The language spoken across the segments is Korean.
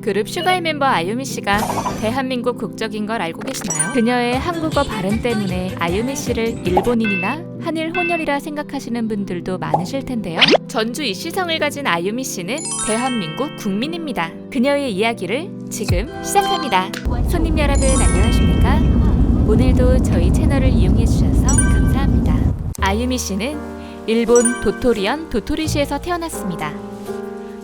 그룹 슈가의 멤버 아유미 씨가 대한민국 국적인 걸 알고 계시나요? 그녀의 한국어 발음 때문에 아유미 씨를 일본인이나 한일 혼혈이라 생각하시는 분들도 많으실 텐데요. 전주 이시성을 가진 아유미 씨는 대한민국 국민입니다. 그녀의 이야기를 지금 시작합니다. 손님 여러분 안녕하십니까? 오늘도 저희 채널을 이용해 주셔서 감사합니다. 아유미 씨는 일본 도토리시에서 태어났습니다.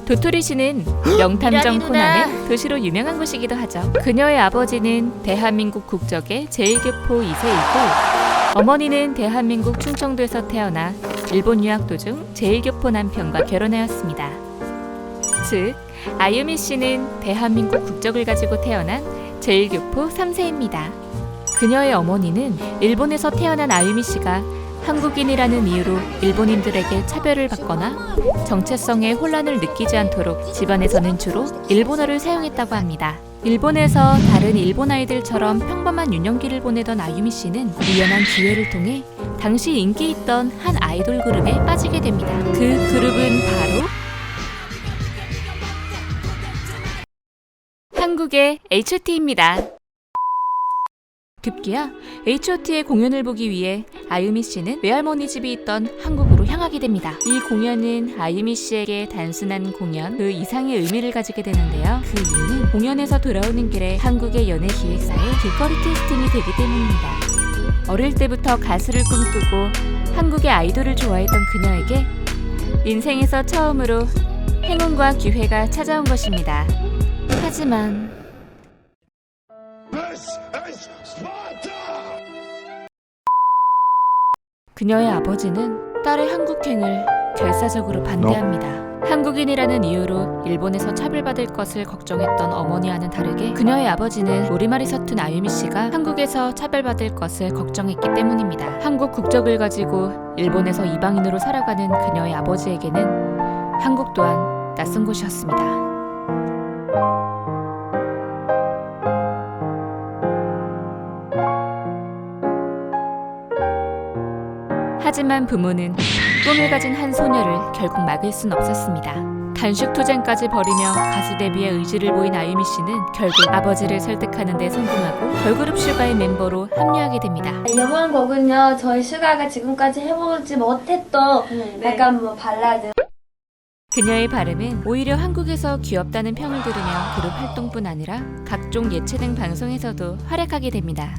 도토리시는 명탐정 코난의 도시로 유명한 곳이기도 하죠. 그녀의 아버지는 대한민국 국적의 제일교포 2세이고 어머니는 대한민국 충청도에서 태어나 일본 유학 도중 제일교포 남편과 결혼하였습니다. 즉, 아유미 씨는 대한민국 국적을 가지고 태어난 제일교포 3세입니다. 그녀의 어머니는 일본에서 태어난 아유미 씨가 한국인이라는 이유로 일본인들에게 차별을 받거나 정체성에 혼란을 느끼지 않도록 집안에서는 주로 일본어를 사용했다고 합니다. 일본에서 다른 일본 아이들처럼 평범한 유년기를 보내던 아유미 씨는 우연한 기회를 통해 당시 인기 있던 한 아이돌 그룹에 빠지게 됩니다. 그 그룹은 바로 한국의 H.O.T입니다. 급기야 H.O.T의 공연을 보기 위해 아유미 씨는 외할머니 집이 있던 한국으로 향하게 됩니다. 이 공연은 아유미 씨에게 단순한 공연 그 이상의 의미를 가지게 되는데요. 그 이유는 공연에서 돌아오는 길에 한국의 연예 기획사의 길거리 캐스팅이 되기 때문입니다. 어릴 때부터 가수를 꿈꾸고 한국의 아이돌을 좋아했던 그녀에게 인생에서 처음으로 행운과 기회가 찾아온 것입니다. 하지만 그녀의 아버지는 딸의 한국행을 결사적으로 반대합니다. 한국인이라는 이유로 일본에서 차별받을 것을 걱정했던 어머니와는 다르게 그녀의 아버지는 우리말이 서툰 아유미 씨가 한국에서 차별받을 것을 걱정했기 때문입니다. 한국 국적을 가지고 일본에서 이방인으로 살아가는 그녀의 아버지에게는 한국 또한 낯선 곳이었습니다. 하지만 부모는 꿈을 가진 한 소녀를 결국 막을 순 없었습니다. 단식 투쟁까지 벌이며 가수 데뷔의 의지를 보인 아유미 씨는 결국 아버지를 설득하는 데 성공하고 걸그룹 슈가의 멤버로 합류하게 됩니다. 이번 곡은요, 저희 슈가가 지금까지 해보지 못했던 약간 발라드. 그녀의 발음은 오히려 한국에서 귀엽다는 평을 들으며 그룹 활동뿐 아니라 각종 예체능 방송에서도 활약하게 됩니다.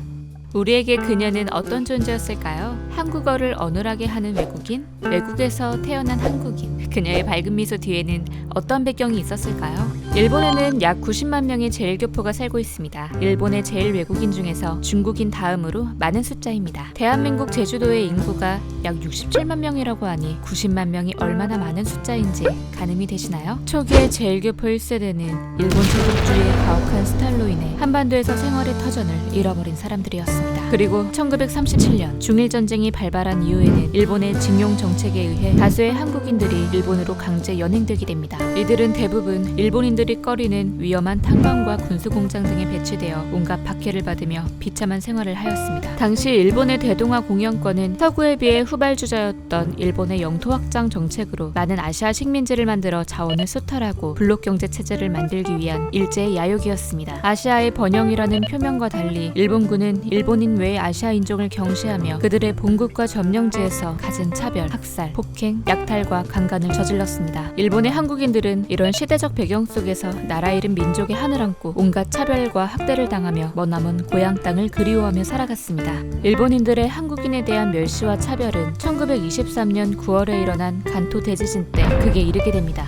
우리에게 그녀는 어떤 존재였을까요? 한국어를 어눌하게 하는 외국인? 외국에서 태어난 한국인? 그녀의 밝은 미소 뒤에는 어떤 배경이 있었을까요? 일본에는 약 90만 명의 제일교포가 살고 있습니다. 일본의 제일 외국인 중에서 중국인 다음으로 많은 숫자입니다. 대한민국 제주도의 인구가 약 67만 명이라고 하니 90만 명이 얼마나 많은 숫자인지 가늠이 되시나요? 초기의 제일교포 1세대는 일본 제국주의의 가혹한 스타일로 인해 한반도에서 생활의 터전을 잃어버린 사람들이었습니다. 그리고 1937년 중일전쟁이 발발한 이후에는 일본의 징용 정책에 의해 다수의 한국인들이 일본으로 강제 연행되게 됩니다. 이들은 대부분 일본인들이 꺼리는 위험한 탄광과 군수공장 등에 배치되어 온갖 박해를 받으며 비참한 생활을 하였습니다. 당시 일본의 대동아 공영권은 서구에 비해 후발주자였던 일본의 영토 확장 정책으로 많은 아시아 식민지를 만들어 자원을 수탈하고 블록 경제 체제를 만들기 위한 일제의 야욕이었습니다. 아시아의 번영이라는 표명과 달리 일본군은 일본인 외 아시아 인종을 경시하며 그들의 본국과 점령지에서 갖은 차별, 학살, 폭행, 약탈과 강간을 저질렀습니다. 일본의 한국인들은 이런 시대적 배경 속에서 나라 잃은 민족의 한을 안고 온갖 차별과 학대를 당하며 머나먼 고향 땅을 그리워하며 살아갔습니다. 일본인들의 한국인에 대한 멸시와 차별은 1923년 9월에 일어난 간토 대지진 때 극에 이르게 됩니다.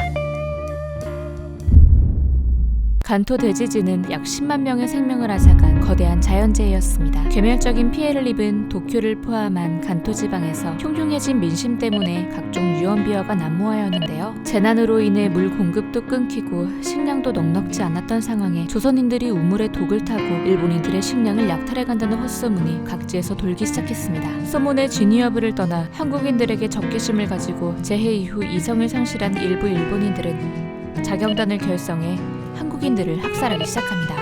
간토 대지진은 약 10만 명의 생명을 앗아간 거대한 자연재해였습니다. 괴멸적인 피해를 입은 도쿄를 포함한 간토 지방에서 흉흉해진 민심 때문에 각종 유언비어가 난무하였는데요. 재난으로 인해 물 공급도 끊기고 식량도 넉넉지 않았던 상황에 조선인들이 우물에 독을 타고 일본인들의 식량을 약탈해간다는 헛소문이 각지에서 돌기 시작했습니다. 소문의 진위 여부를 떠나 한국인들에게 적개심을 가지고 재해 이후 이성을 상실한 일부 일본인들은 자경단을 결성해 한국인들을 학살하기 시작합니다.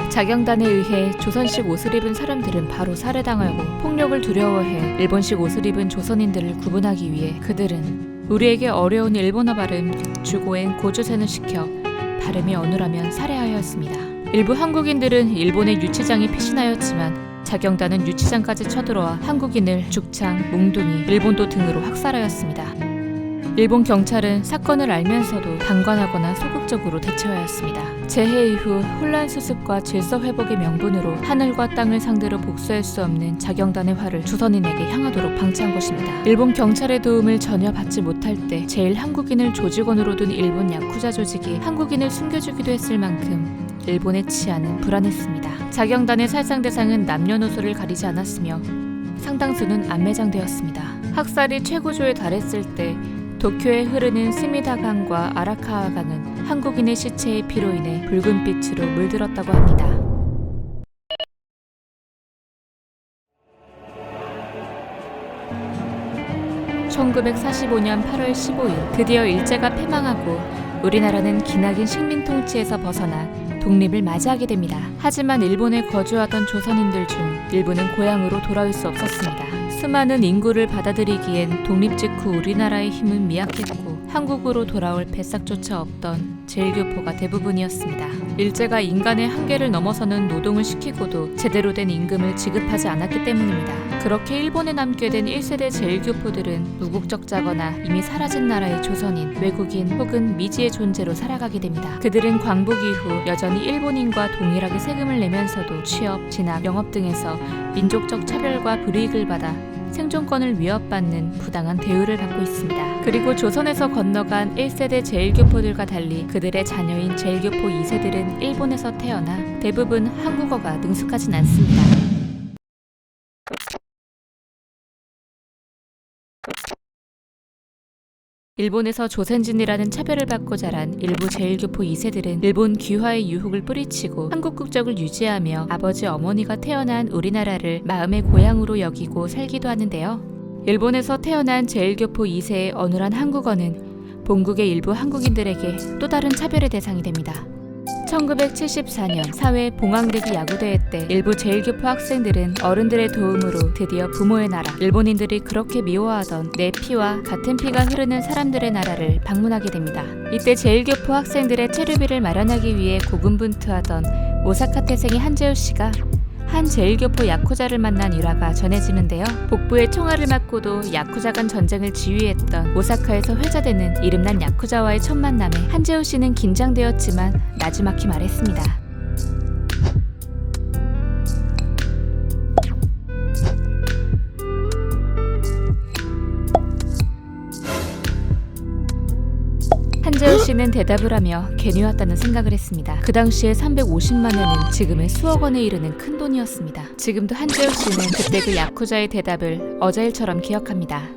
자경단에 의해 조선식 옷을 입은 사람들은 바로 살해당하고 폭력을 두려워해 일본식 옷을 입은 조선인들을 구분하기 위해 그들은 우리에게 어려운 일본어 발음 주고엔 고조세는 시켜 발음이 어눌하면 살해하였습니다. 일부 한국인들은 일본의 유치장이 피신하였지만 자경단은 유치장까지 쳐들어와 한국인을 죽창, 몽둥이, 일본도 등으로 학살하였습니다. 일본 경찰은 사건을 알면서도 방관하거나 소극적으로 대처하였습니다. 재해 이후 혼란 수습과 질서 회복의 명분으로 하늘과 땅을 상대로 복수할 수 없는 자경단의 화를 조선인에게 향하도록 방치한 것입니다. 일본 경찰의 도움을 전혀 받지 못할 때 제일 한국인을 조직원으로 둔 일본 야쿠자 조직이 한국인을 숨겨주기도 했을 만큼 일본의 치안은 불안했습니다. 자경단의 살상 대상은 남녀노소를 가리지 않았으며 상당수는 안매장되었습니다. 학살이 최고조에 달했을 때 도쿄에 흐르는 스미다강과 아라카와강은 한국인의 시체의 피로 인해 붉은 빛으로 물들었다고 합니다. (1945년 8월 15일) 드디어 일제가 패망하고 우리나라는 기나긴 식민 통치에서 벗어나 독립을 맞이하게 됩니다. 하지만 일본에 거주하던 조선인들 중 일부는 고향으로 돌아올 수 없었습니다. 수많은 인구를 받아들이기엔 독립 직후 우리나라의 힘은 미약했고 한국으로 돌아올 뱃삭조차 없던 제일교포가 대부분이었습니다. 일제가 인간의 한계를 넘어서는 노동을 시키고도 제대로 된 임금을 지급하지 않았기 때문입니다. 그렇게 일본에 남게 된 1세대 제일교포들은 무국적자거나 이미 사라진 나라의 조선인, 외국인 혹은 미지의 존재로 살아가게 됩니다. 그들은 광복 이후 여전히 일본인과 동일하게 세금을 내면서도 취업, 진학, 영업 등에서 민족적 차별과 불이익을 받아 생존권을 위협받는 부당한 대우를 받고 있습니다. 그리고 조선에서 건너간 1세대 제일교포들과 달리 그들의 자녀인 제일교포 2세들은 일본에서 태어나 대부분 한국어가 능숙하진 않습니다. 일본에서 조센진이라는 차별을 받고 자란 일부 제일교포 2세들은 일본 귀화의 유혹을 뿌리치고 한국 국적을 유지하며 아버지 어머니가 태어난 우리나라를 마음의 고향으로 여기고 살기도 하는데요. 일본에서 태어난 제일교포 2세의 어눌한 한국어는 본국의 일부 한국인들에게 또 다른 차별의 대상이 됩니다. 1974년 사회 봉황대기 야구대회 때 일부 제일교포 학생들은 어른들의 도움으로 드디어 부모의 나라, 일본인들이 그렇게 미워하던 내 피와 같은 피가 흐르는 사람들의 나라를 방문하게 됩니다. 이때 제일교포 학생들의 체류비를 마련하기 위해 고군분투하던 오사카 태생의 한재우 씨가 한 제일교포 야쿠자를 만난 일화가 전해지는데요. 복부의 총알을 맞고도 야쿠자 간 전쟁을 지휘했던 오사카에서 회자되는 이름난 야쿠자와의 첫 만남에 한재우 씨는 긴장되었지만 나지막히 말했습니다. 한재우 씨는 대답을 하며 괜히 왔다는 생각을 했습니다. 그 당시에 350만 원은 지금의 수억 원에 이르는 큰 돈이었습니다. 지금도 한재우 씨는 그때 그 야쿠자의 대답을 어제일처럼 기억합니다.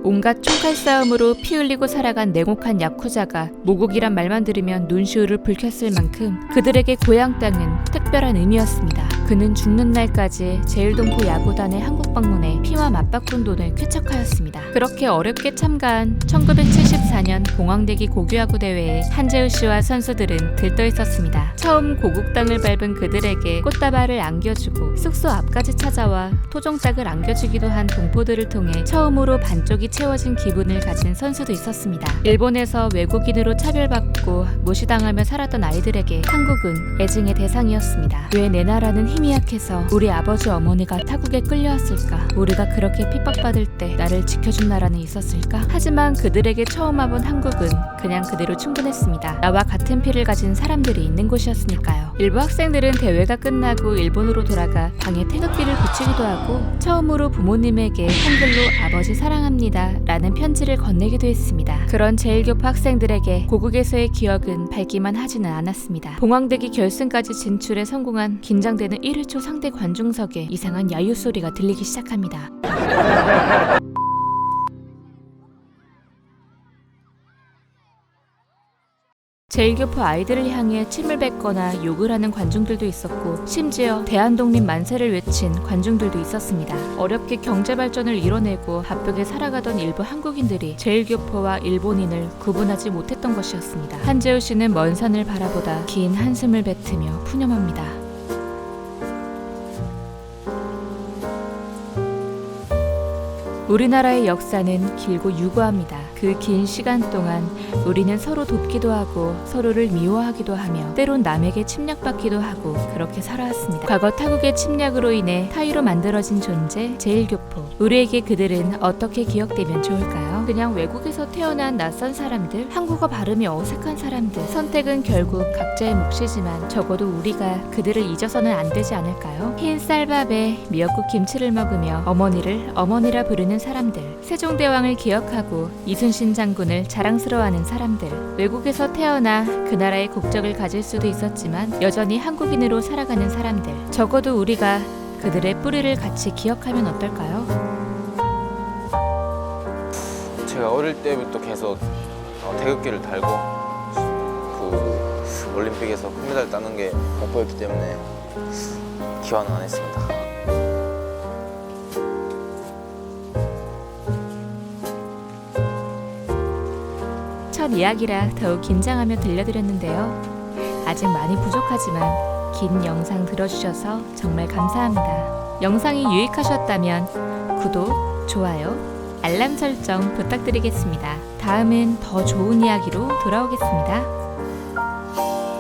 온갖 총칼 싸움으로 피 흘리고 살아간 냉혹한 야쿠자가 모국이란 말만 들으면 눈시울을 붉혔을 만큼 그들에게 고향 땅은 특별한 의미였습니다. 그는 죽는 날까지 제일동포 야구단의 한국 방문에 피와 맞바꾼 돈을 쾌척하였습니다. 그렇게 어렵게 참가한 1974년 봉황대기 고교야구 대회에 한재우 씨와 선수들은 들떠 있었습니다. 처음 고국 땅을 밟은 그들에게 꽃다발을 안겨주고 숙소 앞까지 찾아와 토종닭을 안겨주기도 한 동포들을 통해 처음으로 반쪽이 채워진 기분을 가진 선수도 있었습니다. 일본에서 외국인으로 차별받고 무시당하며 살았던 아이들에게 한국은 애증의 대상이었습니다. 왜 내 나라는 힘이 약해서 우리 아버지 어머니가 타국에 끌려왔을까? 우리가 그렇게 핍박받을 때 나를 지켜준 나라는 있었을까? 하지만 그들에게 처음 와본 한국은 그냥 그대로 충분했습니다. 나와 같은 피를 가진 사람들이 있는 곳이었으니까요. 일부 학생들은 대회가 끝나고 일본으로 돌아가 방에 태극기를 붙이기도 하고 처음으로 부모님에게 한글로 아버지 사랑합니다 라는 편지를 건네기도 했습니다. 그런 제일교포 학생들에게 고국에서의 기억은 밝기만 하지는 않았습니다. 봉황대기 결승까지 진출에 성공한 긴장되는 1회 초 상대 관중석에 이상한 야유 소리가 들리기 시작합니다. 제일교포 아이들을 향해 침을 뱉거나 욕을 하는 관중들도 있었고 심지어 대한독립 만세를 외친 관중들도 있었습니다. 어렵게 경제발전을 이뤄내고 바쁘게 살아가던 일부 한국인들이 제일교포와 일본인을 구분하지 못했던 것이었습니다. 한재우 씨는 먼 산을 바라보다 긴 한숨을 뱉으며 푸념합니다. 우리나라의 역사는 길고 유구합니다. 그 긴 시간 동안 우리는 서로 돕기도 하고 서로를 미워하기도 하며 때론 남에게 침략받기도 하고 그렇게 살아왔습니다. 과거 타국의 침략으로 인해 타의로 만들어진 존재 제1교포. 우리에게 그들은 어떻게 기억되면 좋을까요? 그냥 외국에서 태어난 낯선 사람들, 한국어 발음이 어색한 사람들. 선택은 결국 각자의 몫이지만 적어도 우리가 그들을 잊어서는 안 되지 않을까요? 흰 쌀밥에 미역국 김치를 먹으며 어머니를 어머니라 부르는 사람들. 세종대왕을 기억하고 이순신 장군을 자랑스러워하는 사람들. 외국에서 태어나 그 나라의 국적을 가질 수도 있었지만 여전히 한국인으로 살아가는 사람들. 적어도 우리가 그들의 뿌리를 같이 기억하면 어떨까요? 제가 어릴 때부터 계속 태극기를 달고 그 올림픽에서 금메달 따는 게 목표였기 때문에 기원은 안 했습니다. 첫 이야기라 더욱 긴장하며 들려드렸는데요. 아직 많이 부족하지만 긴 영상 들어주셔서 정말 감사합니다. 영상이 유익하셨다면 구독, 좋아요, 알람 설정 부탁드리겠습니다. 다음은 더 좋은 이야기로 돌아오겠습니다.